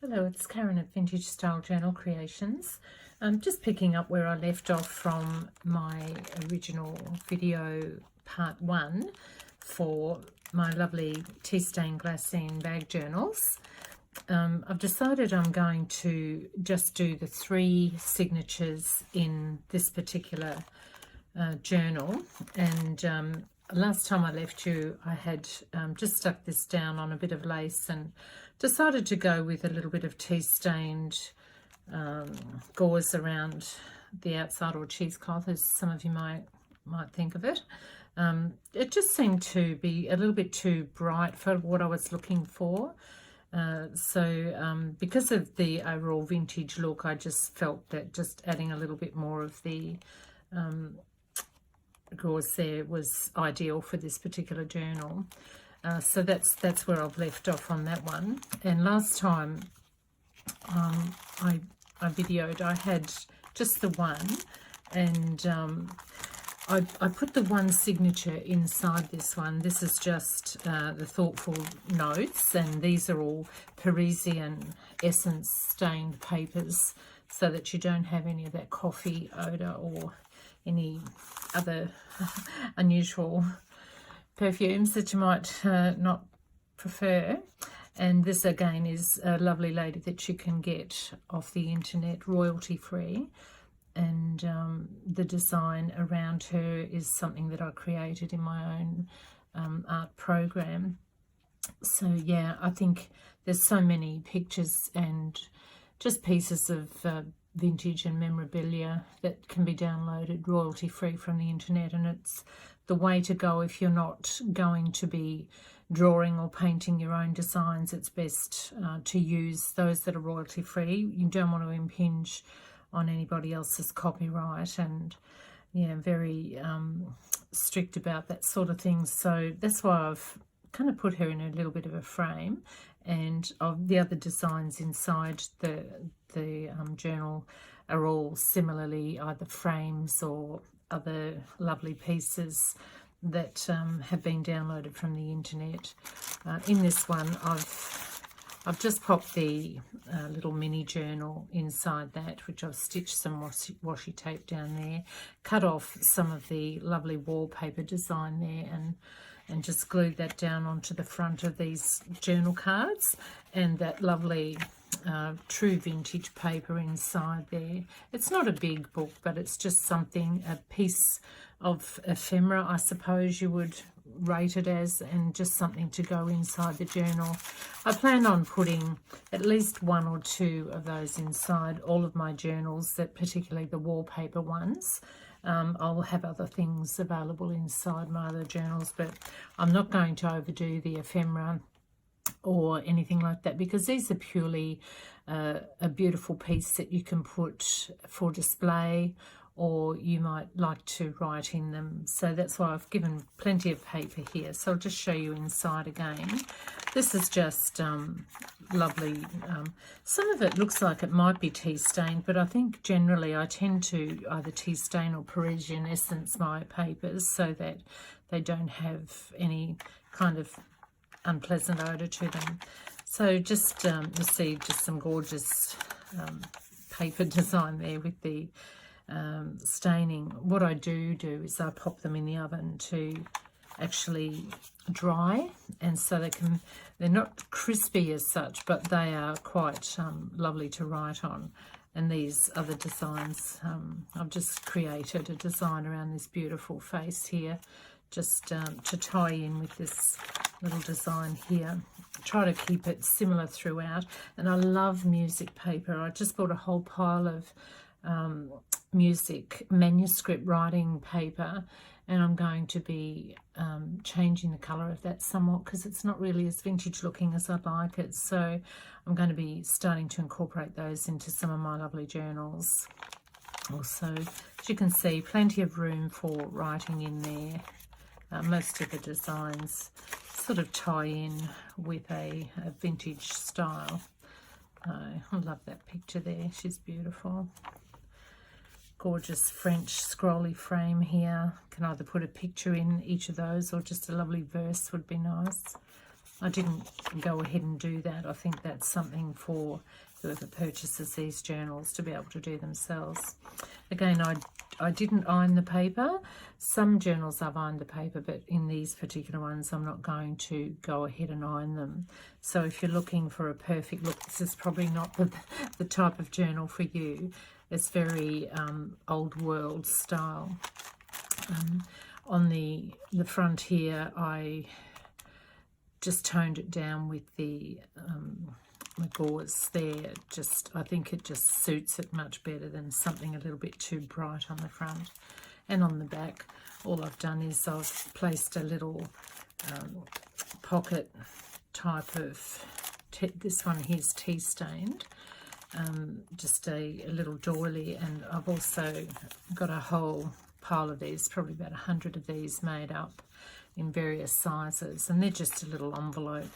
Hello, it's Karen at Vintage Style Journal Creations. I'm just picking up where I left off from my original video part 1 for my lovely tea stain glassine bag journals. I've decided I'm going to just do the 3 signatures in this particular journal, and last time I left you I had just stuck this down on a bit of lace and decided to go with a little bit of tea stained gauze around the outside, or cheesecloth as some of you might think of it. It just seemed to be a little bit too bright for what I was looking for. So because of the overall vintage look, I just felt that just adding a little bit more of the gauze there was ideal for this particular journal. So that's where I've left off on that one. And last time I videoed, I had just the one, and I put the one signature inside this one. This is just the Thoughtful Notes, and these are all Parisian essence stained papers, so that you don't have any of that coffee odour or any other unusual perfumes that you might not prefer. And this again is a lovely lady that you can get off the internet royalty free, and the design around her is something that I created in my own art program. So yeah, I think there's so many pictures and just pieces of vintage and memorabilia that can be downloaded royalty free from the internet, and it's the way to go if you're not going to be drawing or painting your own designs. It's best to use those that are royalty free. You don't want to impinge on anybody else's copyright, and yeah, very strict about that sort of thing. So that's why I've kind of put her in a little bit of a frame, and of the other designs inside the journal are all similarly either frames or other lovely pieces that have been downloaded from the internet. In this one, I've just popped the little mini journal inside that, which I've stitched some washi tape down there, cut off some of the lovely wallpaper design there, and just glued that down onto the front of these journal cards, and that lovely true vintage paper inside there. It's not a big book, but it's just something, a piece of ephemera, I suppose you would rate it as, and just something to go inside the journal. I plan on putting at least 1 or 2 of those inside all of my journals, that particularly the wallpaper ones. I'll have other things available inside my other journals, but I'm not going to overdo the ephemera or anything like that, because these are purely a beautiful piece that you can put for display, or you might like to write in them. So that's why I've given plenty of paper here. So I'll just show you inside again. This is just lovely. Some of it looks like it might be tea stained, but I think generally I tend to either tea stain or Parisian essence my papers so that they don't have any kind of unpleasant odour to them. So just you see just some gorgeous paper design there with the staining. What I do is I pop them in the oven to actually dry, and so they're not crispy as such, but they are quite lovely to write on. And these other designs, I've just created a design around this beautiful face here, just to tie in with this little design here. Try to keep it similar throughout. And I love music paper. I just bought a whole pile of music manuscript writing paper, and I'm going to be changing the colour of that somewhat, because it's not really as vintage looking as I'd like it. So I'm going to be starting to incorporate those into some of my lovely journals. Also, as you can see, plenty of room for writing in there. Most of the designs sort of tie in with a vintage style. I love that picture there. She's beautiful. Gorgeous French scrolly frame here. Can either put a picture in each of those, or just a lovely verse would be nice. I didn't go ahead and do that. I think that's something for whoever purchases these journals to be able to do themselves. Again, I didn't iron the paper. Some journals I've ironed the paper, but in these particular ones I'm not going to go ahead and iron them. So if you're looking for a perfect look, this is probably not the type of journal for you. It's very old world style. On the front here, I just toned it down with the gauze there. I think it just suits it much better than something a little bit too bright on the front. And on the back, all I've done is I've placed a little pocket type of, this one here's tea stained, just a little doily, and I've also got a whole pile of these, probably about 100 of these made up in various sizes, and they're just a little envelope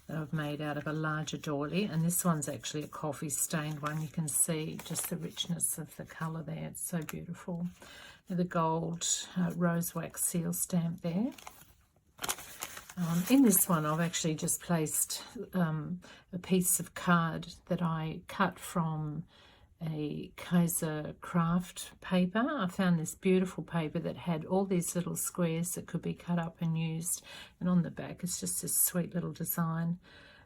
that I've made out of a larger doily. And this one's actually a coffee stained one. You can see just the richness of the colour there. It's so beautiful. The gold rose wax seal stamp there. In this one I've actually just placed a piece of card that I cut from a Kaiser craft paper. I found this beautiful paper that had all these little squares that could be cut up and used, and on the back it's just this sweet little design.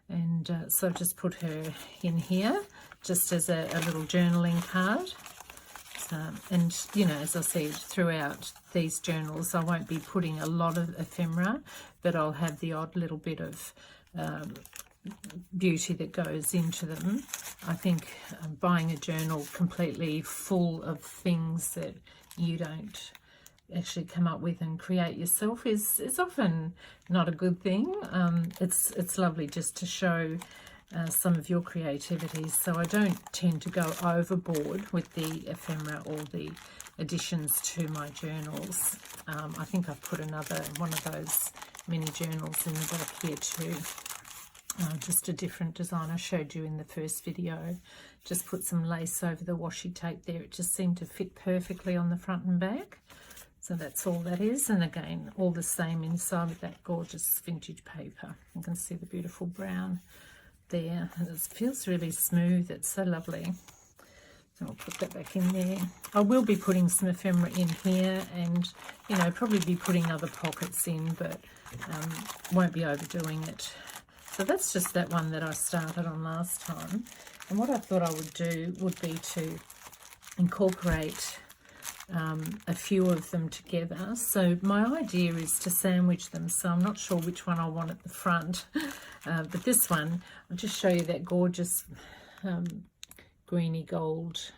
And so I've just put her in here just as a little journaling card. And you know, as I said, throughout these journals I won't be putting a lot of ephemera, but I'll have the odd little bit of beauty that goes into them. I think buying a journal completely full of things that you don't actually come up with and create yourself is often not a good thing. It's lovely just to show some of your creativity, so I don't tend to go overboard with the ephemera or the additions to my journals. I think I've put another one of those mini journals in the back here too. Just a different design I showed you in the first video. Just put some lace over the washi tape there. It just seemed to fit perfectly on the front and back. So that's all that is. And again, all the same inside with that gorgeous vintage paper. You can see the beautiful brown there. And it feels really smooth. It's so lovely. So I'll put that back in there. I will be putting some ephemera in here, and, you know, probably be putting other pockets in, but won't be overdoing it. So that's just that one that I started on last time. And what I thought I would do would be to incorporate a few of them together. So my idea is to sandwich them, so I'm not sure which one I want at the front. But this one, I'll just show you that gorgeous greeny gold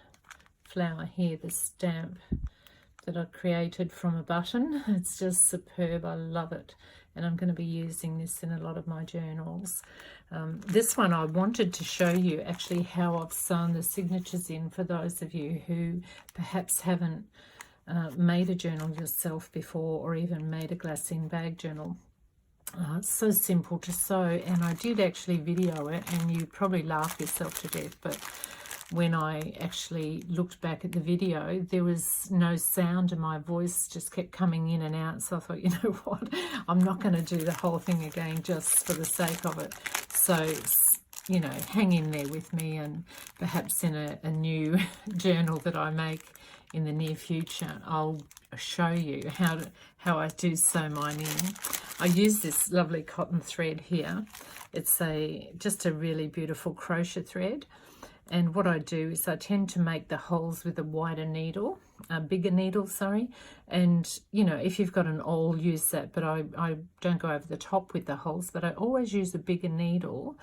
flower here, the stamp that I created from a button. It's just superb. I love it. And I'm going to be using this in a lot of my journals. This one I wanted to show you actually how I've sewn the signatures in for those of you who perhaps haven't made a journal yourself before, or even made a Glassine bag journal. It's so simple to sew, and I did actually video it, and you probably laugh yourself to death, but when I actually looked back at the video, there was no sound and my voice just kept coming in and out. So I thought, you know what, I'm not going to do the whole thing again just for the sake of it. So, you know, hang in there with me, and perhaps in a new journal that I make in the near future, I'll show you how I do sew mine in. I use this lovely cotton thread here. It's just a really beautiful crochet thread. And what I do is I tend to make the holes with a wider needle, a bigger needle, sorry. And, you know, if you've got an awl, use that. But I don't go over the top with the holes, but I always use a bigger needle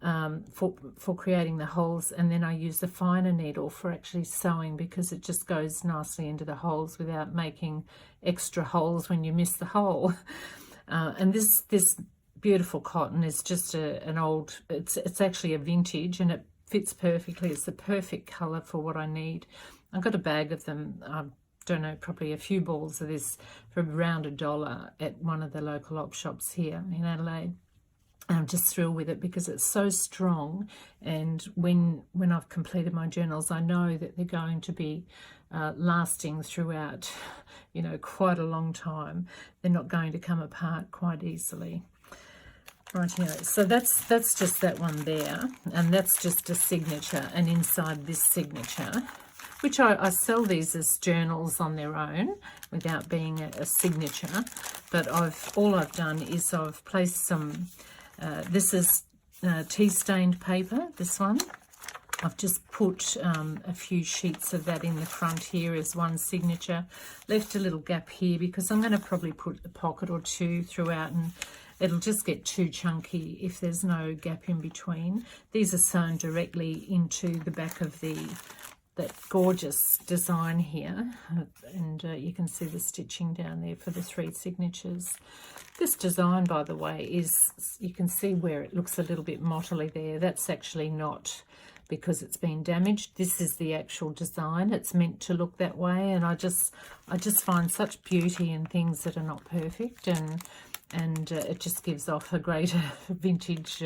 for creating the holes. And then I use the finer needle for actually sewing, because it just goes nicely into the holes without making extra holes when you miss the hole. And this beautiful cotton is just an old, it's actually a vintage, and it fits perfectly. It's the perfect colour for what I need. I've got a bag of them, I don't know, probably a few balls of this for around $1 at one of the local op shops here in Adelaide. I'm just thrilled with it because it's so strong, and when I've completed my journals, I know that they're going to be lasting throughout, you know, quite a long time. They're not going to come apart quite easily. Rightio, so that's just that one there, and that's just a signature, and inside this signature, which I sell these as journals on their own without being a signature, but all I've done is I've placed some, this is tea stained paper, this one. I've just put a few sheets of that in the front here as one signature, left a little gap here because I'm going to probably put a pocket or two throughout, and it'll just get too chunky if there's no gap in between. These are sewn directly into the back of that gorgeous design here, and you can see the stitching down there for the 3 signatures. This design, by the way, is, you can see where it looks a little bit mottily there. That's actually not because it's been damaged. This is the actual design. It's meant to look that way, and I just find such beauty in things that are not perfect, and it just gives off a greater vintage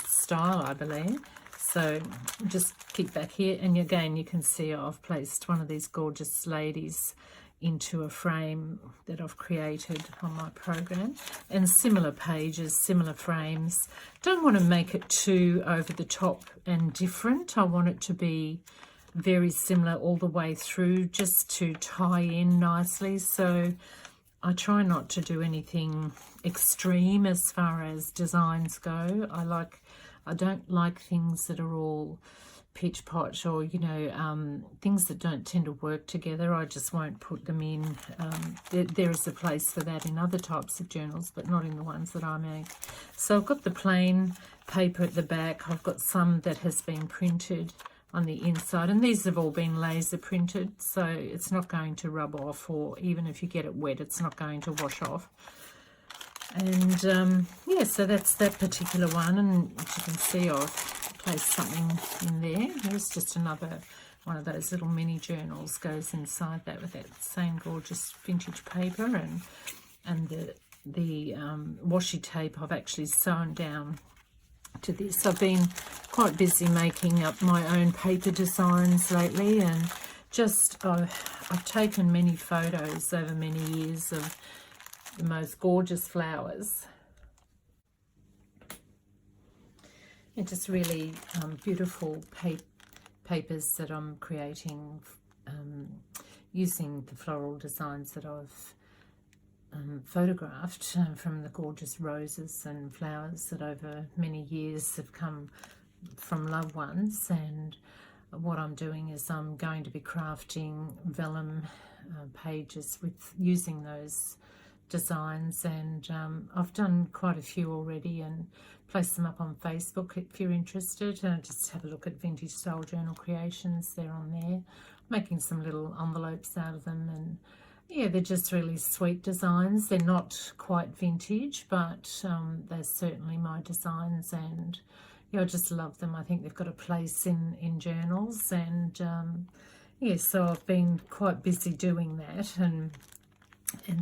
style, I believe. So just keep back here, and again you can see I've placed one of these gorgeous ladies into a frame that I've created on my program, and similar pages, similar frames. Don't want to make it too over the top and different. I want it to be very similar all the way through, just to tie in nicely. So I try not to do anything extreme as far as designs go. I don't like things that are all pitch potch, or things that don't tend to work together. I just won't put them in. There is a place for that in other types of journals, but not in the ones that I make. So I've got the plain paper at the back. I've got some that has been printed on the inside, and these have all been laser printed, so it's not going to rub off, or even if you get it wet, it's not going to wash off. And yeah, so that's that particular one, and as you can see, I've placed something in there. There's just another one of those little mini journals goes inside that with that same gorgeous vintage paper, and the washi tape I've actually sewn down to this. I've been quite busy making up my own paper designs lately, and just I've taken many photos over many years of the most gorgeous flowers. And just really beautiful papers that I'm creating using the floral designs that I've photographed from the gorgeous roses and flowers that over many years have come from loved ones. And what I'm doing is I'm going to be crafting vellum pages with using those designs, and I've done quite a few already and placed them up on Facebook if you're interested. And just have a look at Vintage Style Journal Creations, they're on there. I'm making some little envelopes out of them, and yeah, they're just really sweet designs. They're not quite vintage, but they're certainly my designs, and yeah, I just love them. I think they've got a place in journals, and yeah, so I've been quite busy doing that, and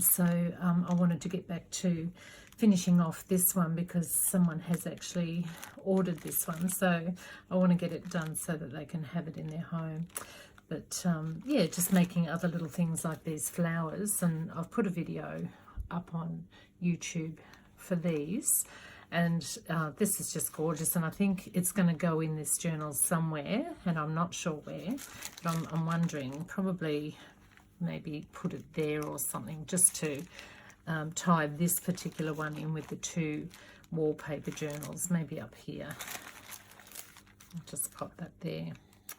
so I wanted to get back to finishing off this one because someone has actually ordered this one, so I want to get it done so that they can have it in their home. But yeah, just making other little things like these flowers, and I've put a video up on YouTube for these, and this is just gorgeous, and I think it's going to go in this journal somewhere, and I'm not sure where, but I'm wondering, probably maybe put it there or something, just to tie this particular one in with the 2 wallpaper journals, maybe up here. I'll just pop that there.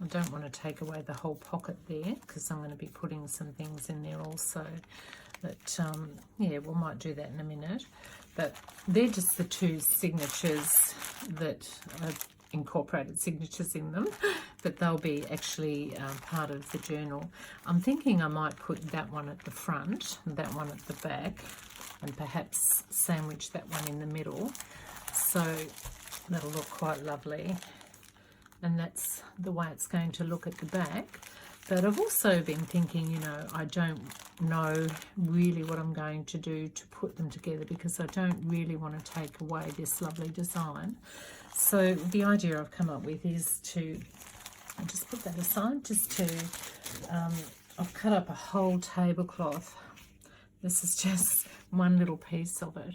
I don't want to take away the whole pocket there because I'm going to be putting some things in there also, but yeah, we might do that in a minute. But they're just the 2 signatures that I've incorporated signatures in them, but they'll be actually part of the journal. I'm thinking I might put that one at the front, that one at the back, and perhaps sandwich that one in the middle, so that'll look quite lovely. And that's the way it's going to look at the back. But I've also been thinking, I don't know really what I'm going to do to put them together, because I don't really want to take away this lovely design. So the idea I've come up with is to, I'll just put that aside, just to, I've cut up a whole tablecloth. This is just one little piece of it.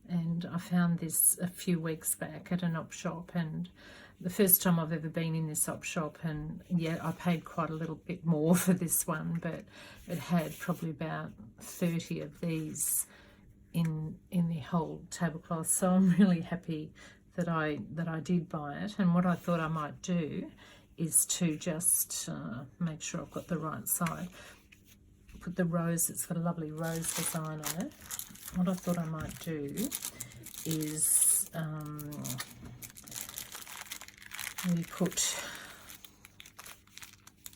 And I found this a few weeks back at an op shop, and the first time I've ever been in this op shop, and yeah, I paid quite a little bit more for this one, but it had probably about 30 of these in the whole tablecloth. So I'm really happy that I did buy it. And what I thought I might do is to just make sure I've got the right side. Put the rose, it's got a lovely rose design on it. What I thought I might do is we put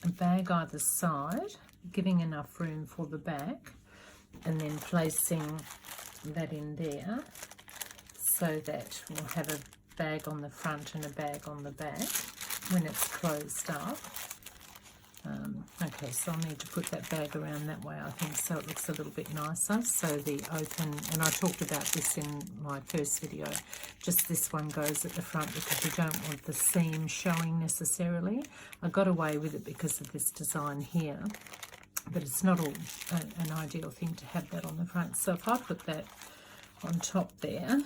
a bag either side, giving enough room for the back, and then placing that in there so that we'll have a bag on the front and a bag on the back when it's closed up. Okay, so I'll need to put that bag around that way, I think, so it looks a little bit nicer. So the open, and I talked about this in my first video, just this one goes at the front because you don't want the seam showing necessarily. I got away with it because of this design here, but it's not all an ideal thing to have that on the front. So if I put that on top there,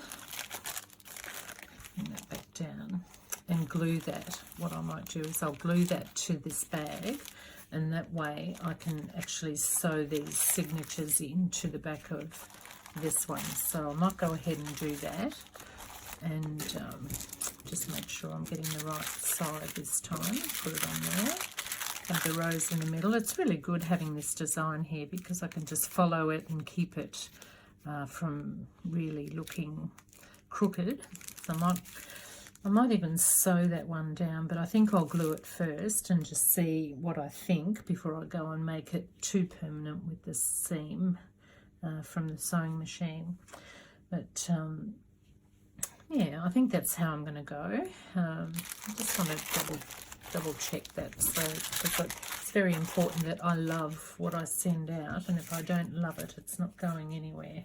bring that back down, and glue that, what I might do is I'll glue that to this bag, and that way I can actually sew these signatures into the back of this one. So I might go ahead and do that, and just make sure I'm getting the right side this time. Put it on there, have the rose in the middle. It's really good having this design here because I can just follow it and keep it from really looking crooked. So I might even sew that one down, but I think I'll glue it first and just see what I think before I go and make it too permanent with the seam from the sewing machine. But yeah, I think that's how I'm going to go. I just want to double check that, so because it's very important that I love what I send out, and if I don't love it, it's not going anywhere.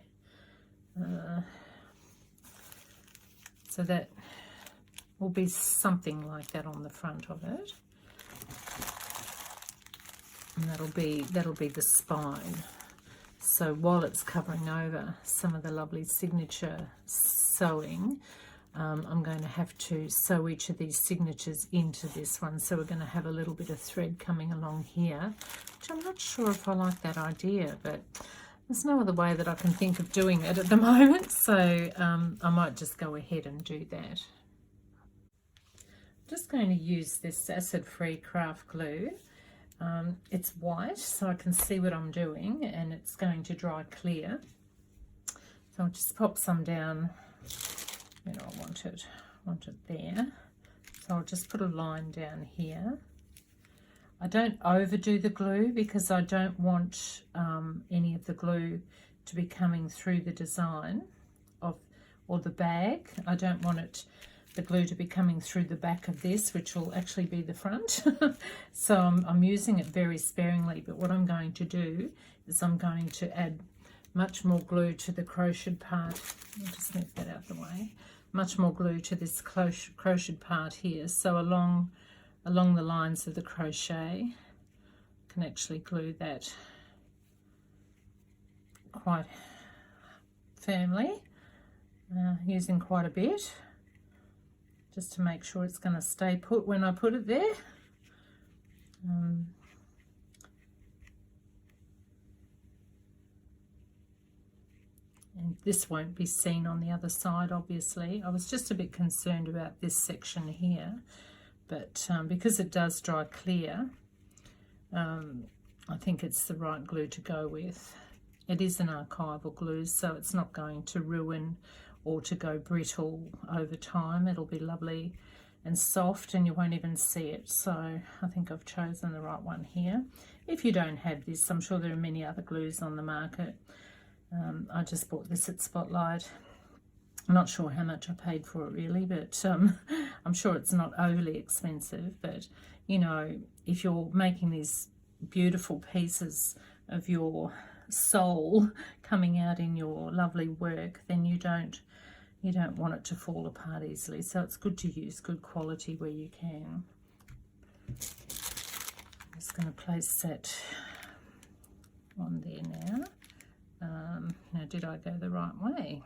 So that will be something like that on the front of it, and that'll be the spine. So while it's covering over some of the lovely signature sewing, I'm going to have to sew each of these signatures into this one. So we're going to have a little bit of thread coming along here, which I'm not sure if I like that idea, but there's no other way that I can think of doing it at the moment. So I might just go ahead and do that. I'm just going to use this acid-free craft glue. It's white, so I can see what I'm doing, and it's going to dry clear. So I'll just pop some down where I want it there. So I'll just put a line down here. I don't overdo the glue because I don't want any of the glue to be coming through the design or the bag. I don't want the glue to be coming through the back of this, which will actually be the front. So I'm using it very sparingly, but what I'm going to do is I'm going to add much more glue to the crocheted part. I'll just move that out of the way. Much more glue to this crocheted part here. So along the lines of the crochet, I can actually glue that quite firmly, using quite a bit, just to make sure it's going to stay put when I put it there. And this won't be seen on the other side, obviously. I was just a bit concerned about this section here, but because it does dry clear, I think it's the right glue to go with. It is an archival glue, so it's not going to ruin or to go brittle over time. It'll be lovely and soft, and you won't even see it. So I think I've chosen the right one here. If you don't have this, I'm sure there are many other glues on the market. I just bought this at Spotlight. I'm not sure how much I paid for it really, but I'm sure it's not overly expensive. But you know, if you're making these beautiful pieces of your soul coming out in your lovely work, then you don't want it to fall apart easily. So it's good to use good quality where you can. I'm just going to place that on there now. Now, did I go the right way?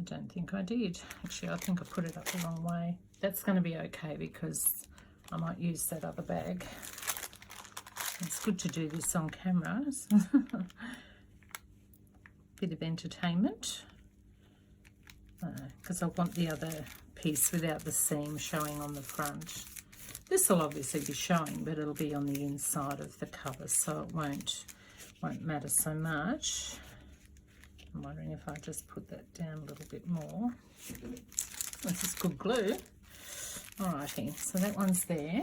don't think I did. Actually, I think I put it up the wrong way. That's going to be okay because I might use that other bag. It's good to do this on camera. Bit of entertainment. Because I want the other piece without the seam showing on the front. This will obviously be showing, but it'll be on the inside of the cover, so it won't matter so much. I'm wondering if I just put that down a little bit more. This is good glue. Alrighty, so that one's there.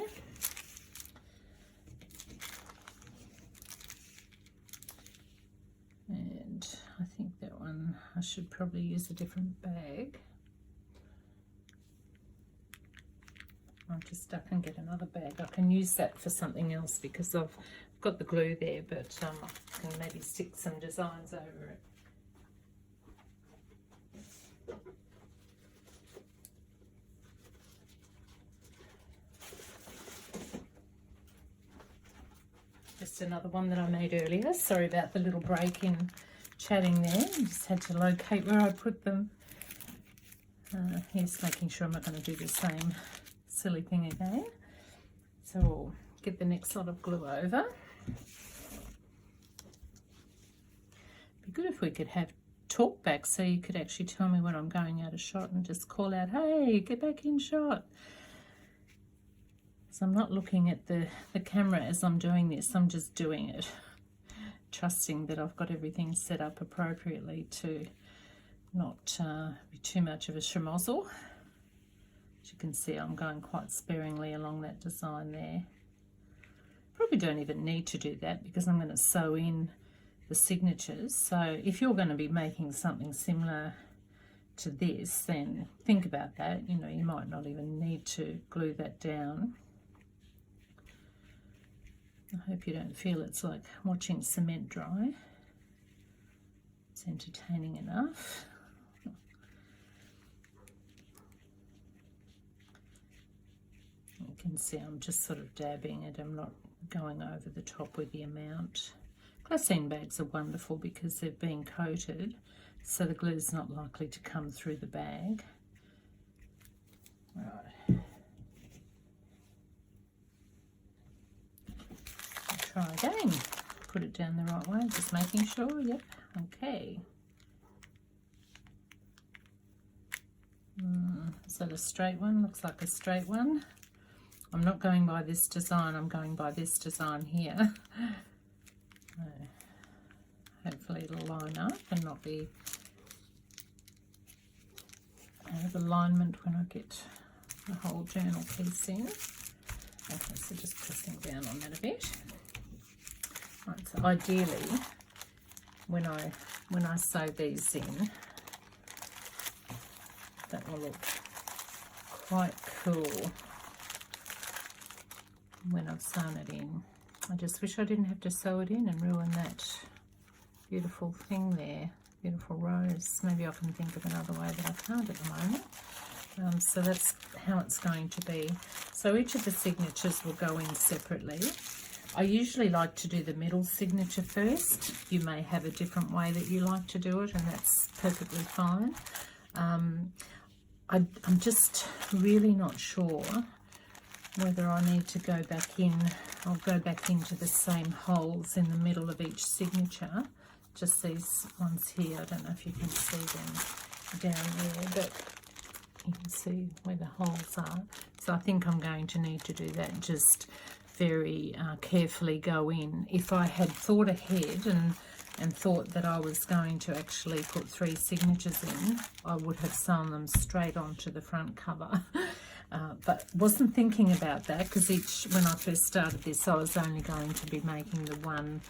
And I think that one, I should probably use a different bag. I'll just duck and get another bag. I can use that for something else because I've got the glue there, but I can maybe stick some designs over it. Just another one that I made earlier. Sorry about the little break in chatting there. I just had to locate where I put them. Here's making sure I'm not going to do the same silly thing again. So we'll get the next lot of glue over. Be good if we could have talk back so you could actually tell me when I'm going out of shot and just call out, hey, get back in shot. So I'm not looking at the camera as I'm doing this, I'm just doing it, trusting that I've got everything set up appropriately to not be too much of a schmozzle. As you can see, I'm going quite sparingly along that design there. Probably don't even need to do that because I'm going to sew in the signatures. So if you're going to be making something similar to this, then think about that. You know, you might not even need to glue that down. I hope you don't feel it's like watching cement dry. It's entertaining enough. You can see I'm just sort of dabbing it. I'm not going over the top with the amount. Glassine bags are wonderful because they've been coated, so the glue is not likely to come through the bag. Right. Try again. Put it down the right way, just making sure. Yep, okay. Is that a straight one? Looks like a straight one. I'm not going by this design, I'm going by this design here. Hopefully it'll line up and not be out of alignment when I get the whole journal piece in. Okay, so just pressing down on that a bit. Right, so ideally, when I sew these in, that will look quite cool when I've sewn it in. I just wish I didn't have to sew it in and ruin that beautiful thing there, beautiful rose. Maybe I can think of another way, but I can't at the moment. So that's how it's going to be. So each of the signatures will go in separately. I usually like to do the middle signature first. You may have a different way that you like to do it, and that's perfectly fine. I'm just really not sure whether I need to go back in. I'll go back into the same holes in the middle of each signature. Just these ones here. I don't know if you can see them down there, but you can see where the holes are. So I think I'm going to need to do that, just very carefully go in. If I had thought ahead and thought that I was going to actually put 3 signatures in, I would have sewn them straight onto the front cover. But wasn't thinking about that because when I first started this, I was only going to be making the one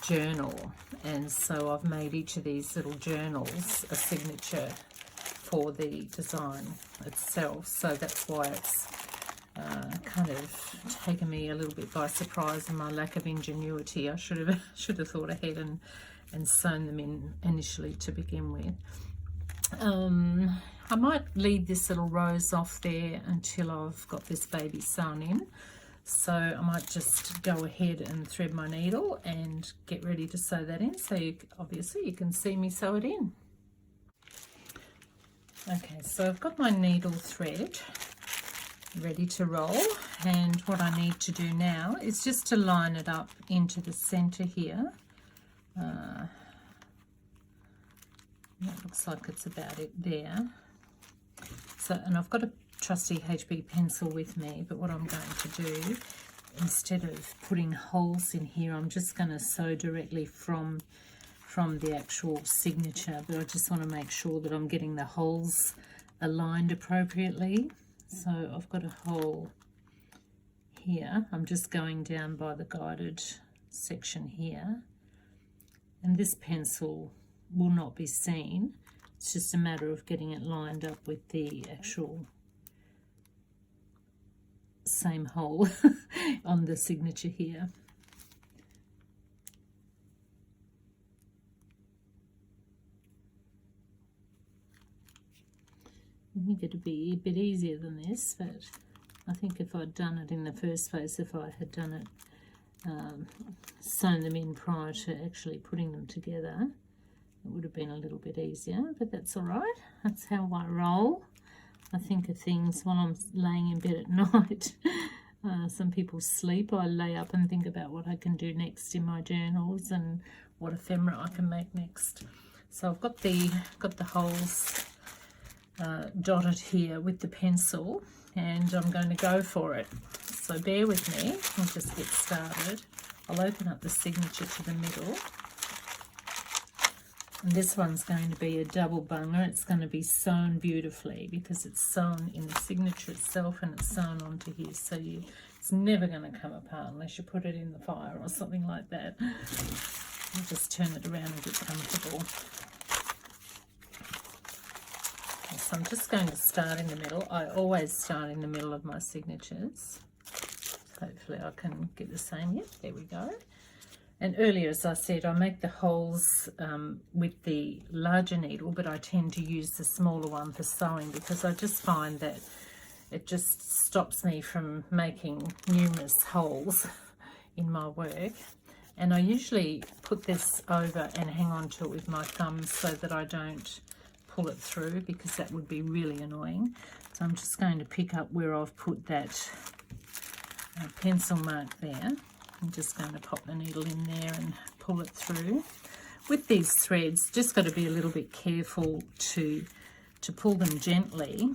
journal, and so I've made each of these little journals a signature for the design itself. So that's why it's kind of taken me a little bit by surprise, and my lack of ingenuity. I should have thought ahead and sewn them in initially to begin with. I might leave this little rose off there until I've got this baby sewn in. So I might just go ahead and thread my needle and get ready to sew that in. So obviously you can see me sew it in. Okay, so I've got my needle thread ready to roll, and what I need to do now is just to line it up into the center here. That looks like it's about it there. So, and I've got a trusty HB pencil with me, but what I'm going to do, instead of putting holes in here, I'm just going to sew directly from the actual signature, but I just want to make sure that I'm getting the holes aligned appropriately. So I've got a hole here. I'm just going down by the guided section here, and this pencil will not be seen. It's just a matter of getting it lined up with the actual same hole on the signature here. I think it'd be a bit easier than this, but I think if I'd done it in the first place, if I had done it, sewn them in prior to actually putting them together, it would have been a little bit easier, but that's all right. That's how I roll. I think of things while I'm laying in bed at night. Some people sleep. I lay up and think about what I can do next in my journals and what ephemera I can make next. So I've got the holes dotted here with the pencil, and I'm going to go for it. So bear with me. I'll just get started. I'll open up the signature to the middle. And this one's going to be a double bunger. It's going to be sewn beautifully because it's sewn in the signature itself and it's sewn onto here. So it's never going to come apart unless you put it in the fire or something like that. I'll just turn it around and get comfortable. Okay, so I'm just going to start in the middle. I always start in the middle of my signatures. Hopefully I can get the same. Yep, there we go. And earlier, as I said, I make the holes with the larger needle, but I tend to use the smaller one for sewing because I just find that it just stops me from making numerous holes in my work. And I usually put this over and hang on to it with my thumbs so that I don't pull it through, because that would be really annoying. So I'm just going to pick up where I've put that pencil mark there. I'm just going to pop the needle in there and pull it through. With these threads, just got to be a little bit careful to pull them gently,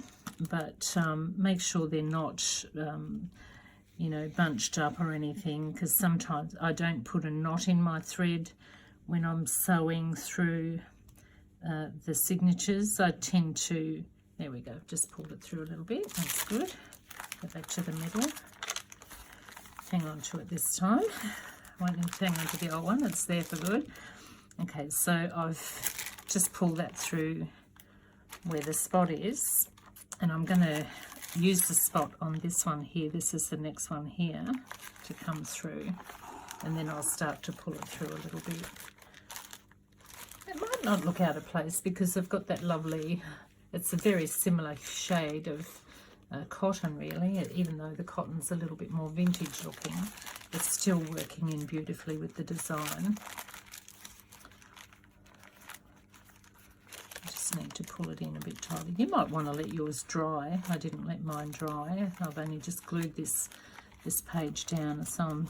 but make sure they're not, you know, bunched up or anything, because sometimes I don't put a knot in my thread when I'm sewing through the signatures. I tend to, there we go, just pulled it through a little bit. That's good. Go back to the middle. Hang on to it this time. I won't need to hang on to the old one, it's there for good. Okay, so I've just pulled that through where the spot is, and I'm going to use the spot on this one here. This is the next one here to come through, and then I'll start to pull it through a little bit. It might not look out of place because I've got that lovely, it's a very similar shade of cotton really, even though the cotton's a little bit more vintage looking. It's still working in beautifully with the design. I just need to pull it in a bit tighter. You might want to let yours dry. I didn't let mine dry. I've only just glued this page down, so I'm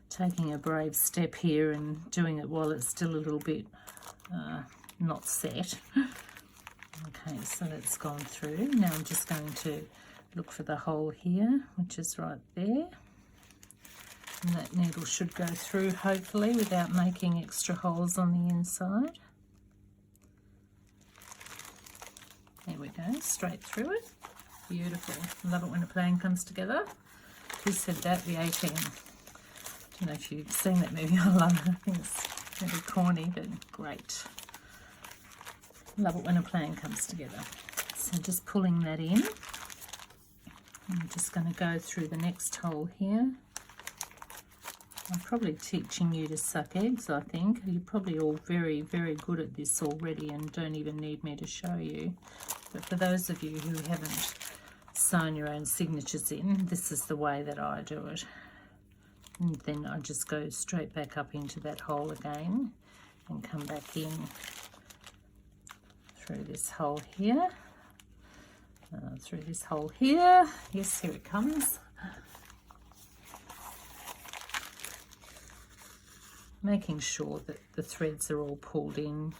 taking a brave step here and doing it while it's still a little bit not set. Okay, so that's gone through. Now I'm just going to look for the hole here, which is right there, and that needle should go through hopefully without making extra holes on the inside. There we go, straight through it. Beautiful. Love it when a plan comes together. Who said that? The A-Team. I don't know if you've seen that movie. I love it. I think it's really corny, but great. Love it when a plan comes together. So just pulling that in. I'm just going to go through the next hole here. I'm probably teaching you to suck eggs, I think. You're probably all very, very good at this already and don't even need me to show you. But for those of you who haven't sewn your own signatures in, this is the way that I do it. And then I just go straight back up into that hole again and come back in through this hole here. through this hole here. Yes, here it comes. Making sure that the threads are all pulled in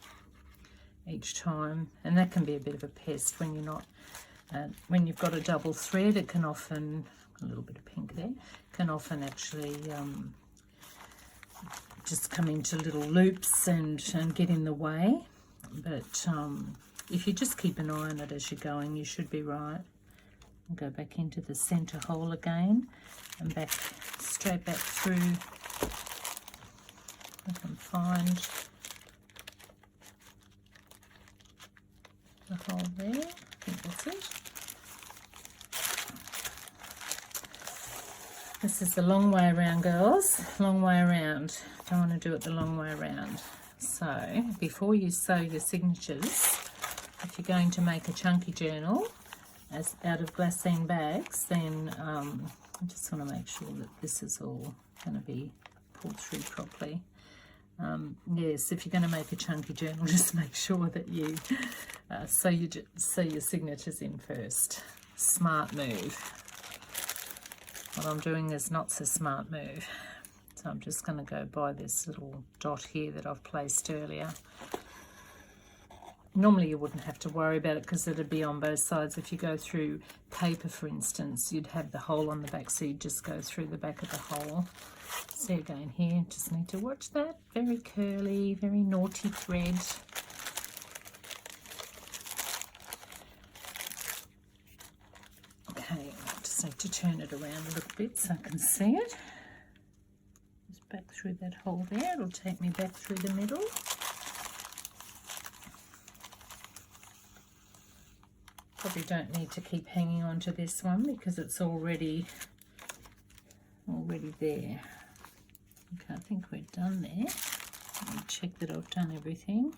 each time, and that can be a bit of a pest when you're not when you've got a double thread. It can often, a little bit of pink there, can often actually just come into little loops and get in the way. But if you just keep an eye on it as you're going, you should be right. I'll go back into the center hole again and back straight back through. I can find the hole there. I think that's it. This is the long way around, girls. Long way around. Don't want to do it the long way around. So before you sew your signatures, if you're going to make a chunky journal out of glassine bags, then I just want to make sure that this is all going to be pulled through properly. Yes, if you're going to make a chunky journal, just make sure that you sew your signatures in first. Smart move. What I'm doing is not so smart move. So I'm just going to go by this little dot here that I've placed earlier. Normally you wouldn't have to worry about it because it'd be on both sides. If you go through paper, for instance, you'd have the hole on the back, so you'd just go through the back of the hole. So again here, just need to watch that. Very curly, very naughty thread. Okay, I just need to turn it around a little bit so I can see it. Just back through that hole there. It'll take me back through the middle. Probably don't need to keep hanging on to this one because it's already there. Okay, I think we're done there. Let me check that I've done everything.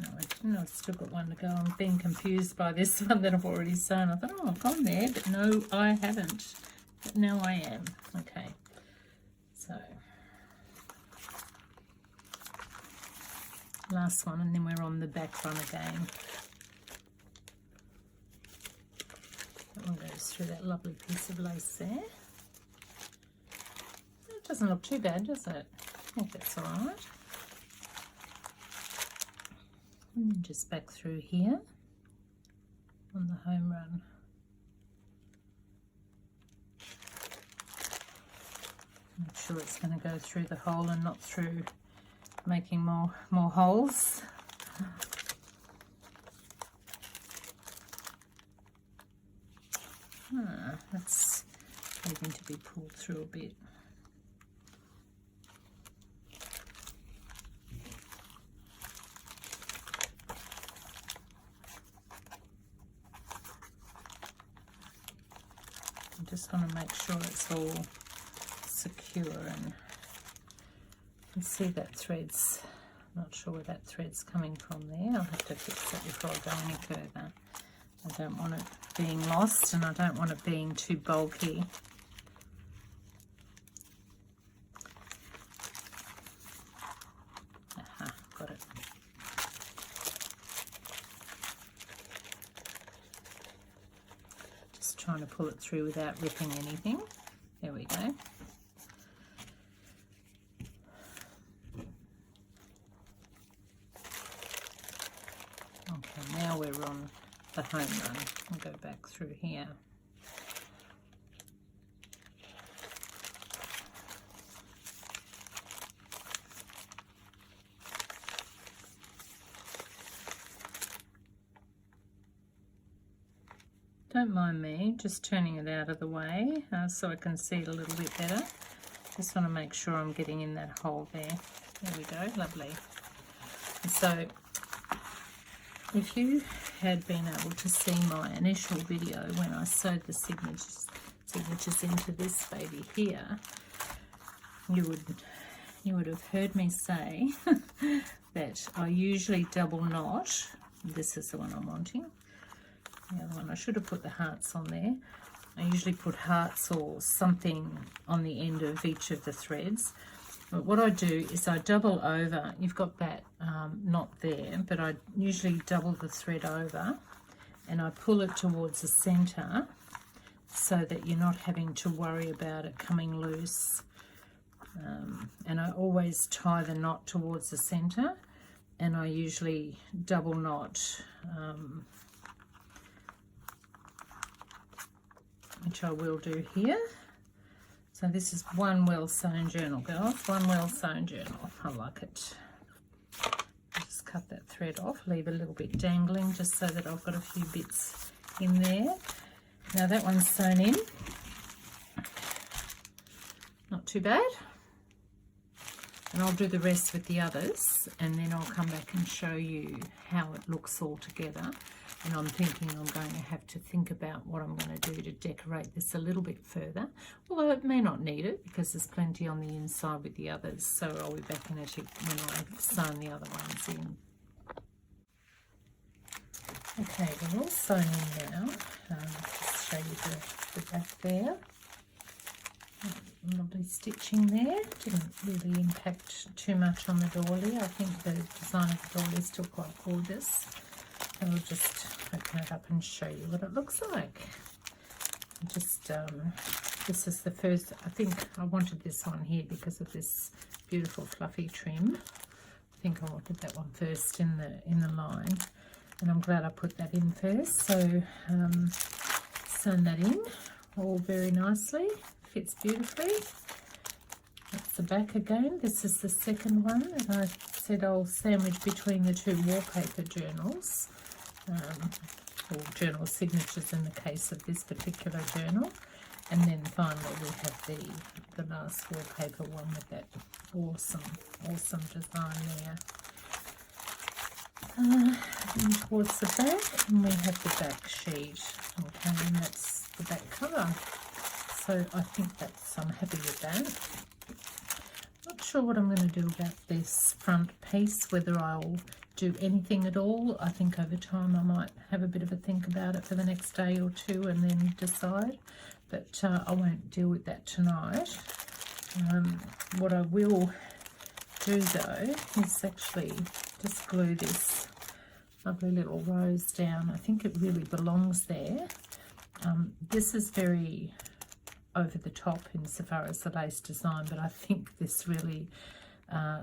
No, I didn't. I've still got one to go. I'm being confused by this one that I've already sewn. I thought, oh, I've gone there, but no, I haven't. But now I am. Okay, so last one, and then we're on the back run again. That one goes through that lovely piece of lace there. It doesn't look too bad, does it? I think that's all right. And then just back through here on the home run. Make sure it's going to go through the hole and not through making more holes. That's needing to be pulled through a bit. I just want to make sure it's all secure, and you can see that thread's, not sure where that thread's coming from there. I'll have to fix that before I go any further. I don't want it being lost, and I don't want it being too bulky. Aha, got it. Just trying to pull it through without ripping anything. There we go. Okay, now we're on the home run. I'll go back through here. Don't mind me just turning it out of the way so I can see it a little bit better. Just want to make sure I'm getting in that hole there. There we go, lovely. And so if you had been able to see my initial video when I sewed the signatures into this baby here, you would have heard me say that I usually double knot. This is the one I'm wanting. The other one, I should have put the hearts on there. I usually put hearts or something on the end of each of the threads. But what I do is I double over. You've got that knot there, but I usually double the thread over and I pull it towards the center so that you're not having to worry about it coming loose. And I always tie the knot towards the center, and I usually double knot, which I will do here. So this is one well sewn journal, girls, one well sewn journal. I like it. Just cut that thread off, leave a little bit dangling just so that I've got a few bits in there. Now that one's sewn in, not too bad. And I'll do the rest with the others, and then I'll come back and show you how it looks all together. And I'm thinking I'm going to have to think about what I'm going to do to decorate this a little bit further, although it may not need it because there's plenty on the inside with the others. So I'll be back in it when I've sewn the other ones in. Okay, they're all sewn in now. Just show you the back there. Lovely stitching there. Didn't really impact too much on the doily. I think the design of the doily is still quite gorgeous. And I'll just open it up and show you what it looks like. Just this is the first. I think I wanted this one here because of this beautiful fluffy trim. I think I wanted that one first in the line, and I'm glad I put that in first. So sewn that in all very nicely. Fits beautifully. That's the back again. This is the second one, and I said I'll sandwich between the two wallpaper journals, or journal signatures in the case of this particular journal. And then finally we have the last wallpaper one with that awesome design there. And towards the back, and we have the back sheet. Okay, and that's the back cover. So I think I'm happy with that. Not sure what I'm going to do about this front piece, whether I'll do anything at all. I think over time I might have a bit of a think about it for the next day or two and then decide. But I won't deal with that tonight. What I will do though is actually just glue this lovely little rose down. I think it really belongs there. This is very over the top insofar as the lace design, but I think this really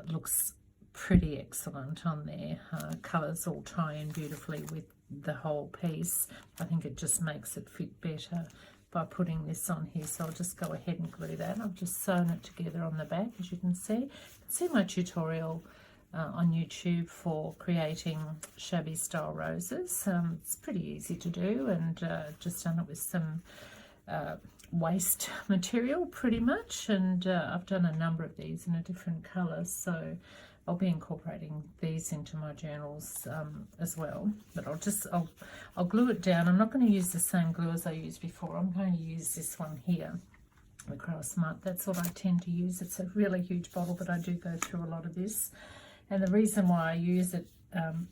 looks pretty excellent on there. Colours all tie in beautifully with the whole piece. I think it just makes it fit better by putting this on here. So I'll just go ahead and glue that. I've just sewn it together on the back, as you can see. You can see my tutorial on YouTube for creating shabby style roses. It's pretty easy to do, and just done it with some waste material pretty much, and I've done a number of these in a different colour, so I'll be incorporating these into my journals as well. But I'll glue it down. I'm not going to use the same glue as I used before. I'm going to use this one here, the Glassine. That's what I tend to use. It's a really huge bottle, but I do go through a lot of this, and the reason why I use it on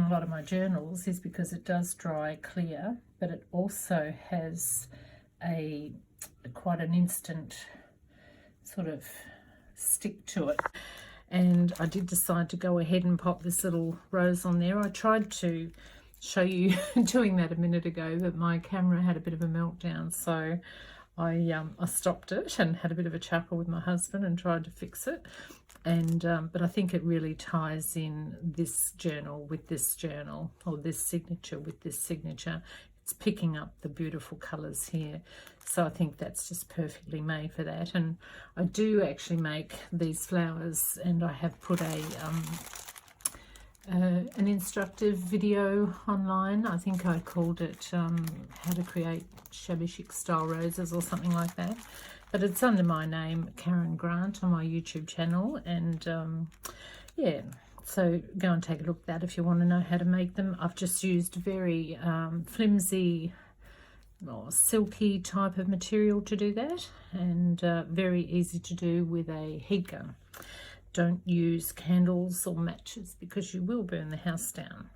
a lot of my journals is because it does dry clear, but it also has quite an instant sort of stick to it. And I did decide to go ahead and pop this little rose on there. I tried to show you doing that a minute ago, but my camera had a bit of a meltdown, so I stopped it and had a bit of a chuckle with my husband and tried to fix it. And but I think it really ties in this journal with this journal, or this signature with this signature. It's picking up the beautiful colours here, so I think that's just perfectly made for that. And I do actually make these flowers, and I have put an instructive video online. I think I called it how to create shabby chic style roses or something like that, but it's under my name, Karen Grant, on my YouTube channel. And yeah, so go and take a look at that if you want to know how to make them. I've just used very flimsy or silky type of material to do that, and very easy to do with a heat gun. Don't use candles or matches because you will burn the house down.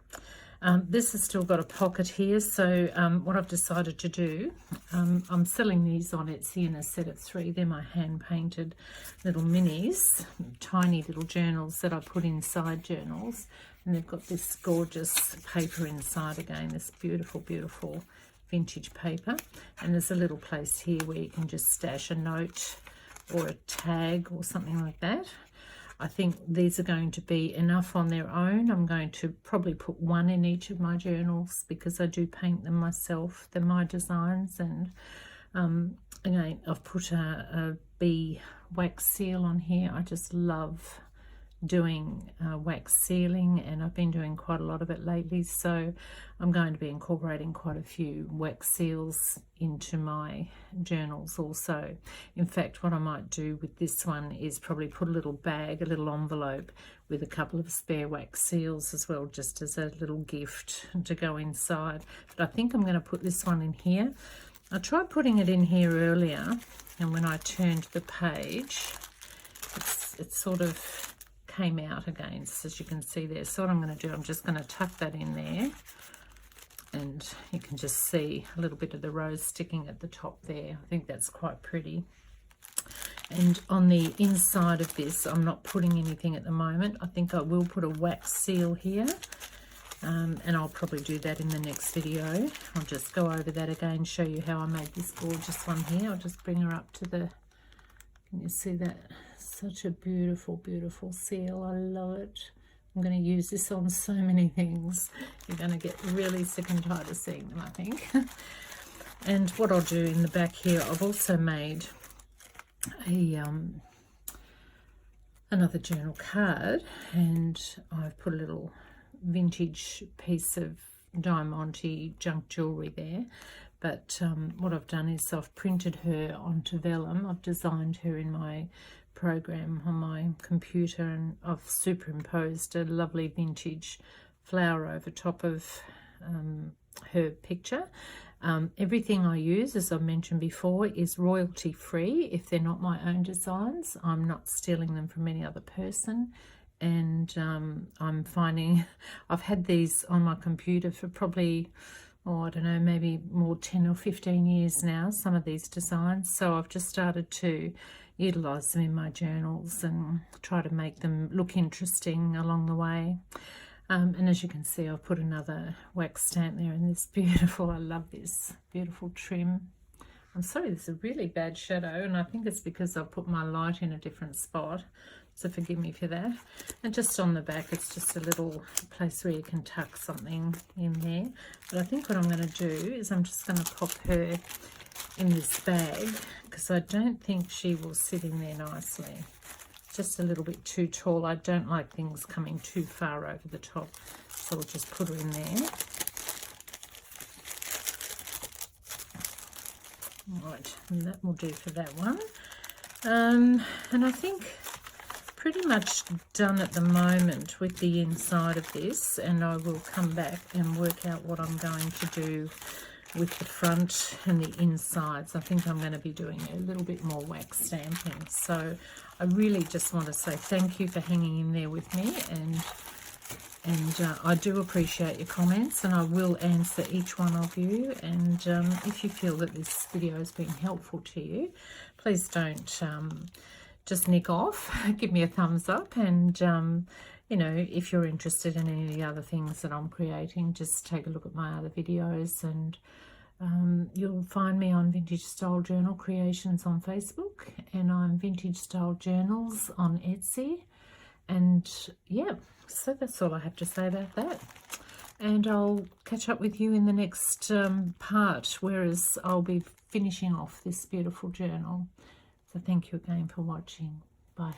This has still got a pocket here, so what I've decided to do, I'm selling these on Etsy in a set of 3. They're my hand-painted little minis, tiny little journals that I put inside journals, and they've got this gorgeous paper inside again, this beautiful, beautiful vintage paper, and there's a little place here where you can just stash a note or a tag or something like that. I think these are going to be enough on their own. I'm going to probably put 1 in each of my journals because I do paint them myself. They're my designs, and again, I've put a bee wax seal on here. I just love doing wax sealing, and I've been doing quite a lot of it lately, so I'm going to be incorporating quite a few wax seals into my journals also. In fact, what I might do with this one is probably put a little bag, a little envelope with a couple of spare wax seals as well, just as a little gift to go inside. But I think I'm going to put this one in here. I tried putting it in here earlier, and when I turned the page, it's sort of came out again, so as you can see there. So what I'm going to do, I'm just going to tuck that in there, and you can just see a little bit of the rose sticking at the top there. I think that's quite pretty. And on the inside of this, I'm not putting anything at the moment. I think I will put a wax seal here, and I'll probably do that in the next video. I'll just go over that again, show you how I made this gorgeous one here. I'll just bring her up to the, can you see that? Such a beautiful, beautiful seal. I love it. I'm going to use this on so many things. You're going to get really sick and tired of seeing them, I think. And what I'll do in the back here, I've also made a another journal card, and I've put a little vintage piece of diamante junk jewelry there. But what I've done is I've printed her onto vellum. I've designed her in my program on my computer, and I've superimposed a lovely vintage flower over top of her picture. Everything I use, as I mentioned before, is royalty free. If they're not my own designs, I'm not stealing them from any other person. And I'm finding I've had these on my computer for probably, I don't know, maybe more 10 or 15 years now, some of these designs. So I've just started to utilize them in my journals and try to make them look interesting along the way. And as you can see, I've put another wax stamp there in this beautiful, I love this beautiful trim. I'm sorry, there's a really bad shadow, and I think it's because I've put my light in a different spot, so forgive me for that. And just on the back, it's just a little place where you can tuck something in there. But I think what I'm going to do is I'm just going to pop her in this bag, because I don't think she will sit in there nicely. Just a little bit too tall. I don't like things coming too far over the top, so we'll just put her in there. Right, and that will do for that one. And I think pretty much done at the moment with the inside of this, and I will come back and work out what I'm going to do with the front and the insides. I think I'm going to be doing a little bit more wax stamping. So I really just want to say thank you for hanging in there with me, and I do appreciate your comments, and I will answer each one of you. And if you feel that this video has been helpful to you, please don't just nick off. Give me a thumbs up, and you know, if you're interested in any of the other things that I'm creating, just take a look at my other videos, and you'll find me on Vintage Style Journal Creations on Facebook, and I'm Vintage Style Journals on Etsy. And yeah, so that's all I have to say about that. And I'll catch up with you in the next part, whereas I'll be finishing off this beautiful journal. So thank you again for watching. Bye.